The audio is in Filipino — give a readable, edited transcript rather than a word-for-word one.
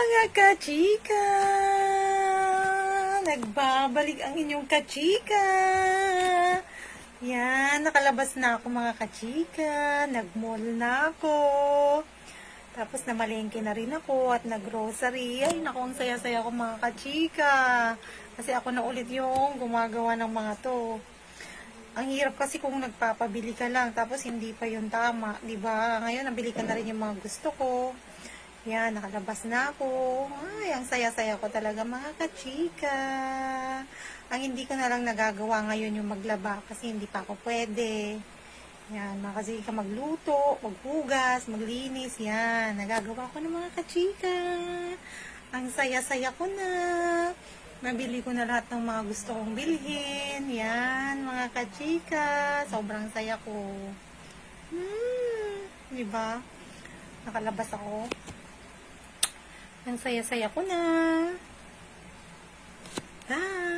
mga kachika! Nagbabalik ang inyong kachika! Yan, nakalabas na ako mga kachika. Nag-mall na ako. Tapos namalengke na rin ako at nag-grocery. Ay, naku, ang saya-saya ko mga kachika. Kasi ako na ulit yung gumagawa ng mga to. Ang hirap kasi kung nagpapabili ka lang tapos hindi pa yun tama, 'di ba? Ngayon nabili ka na rin yung mga gusto ko. Yan, nakalabas na ako. Ay, ang saya-saya ko talaga mga kachika. Ang hindi ko na lang nagagawa ngayon yung maglaba kasi hindi pa ako pwede. Yan, kasi ka magluto, maghugas, maglinis. Yan, nagagawa ko ng mga kachika. Ang saya-saya ko na. Nabili ko na lahat ng mga gusto kong bilhin. Yan, mga kachika. Sobrang saya ko. Diba? Nakalabas ako. Ang saya-saya ko na. Bye!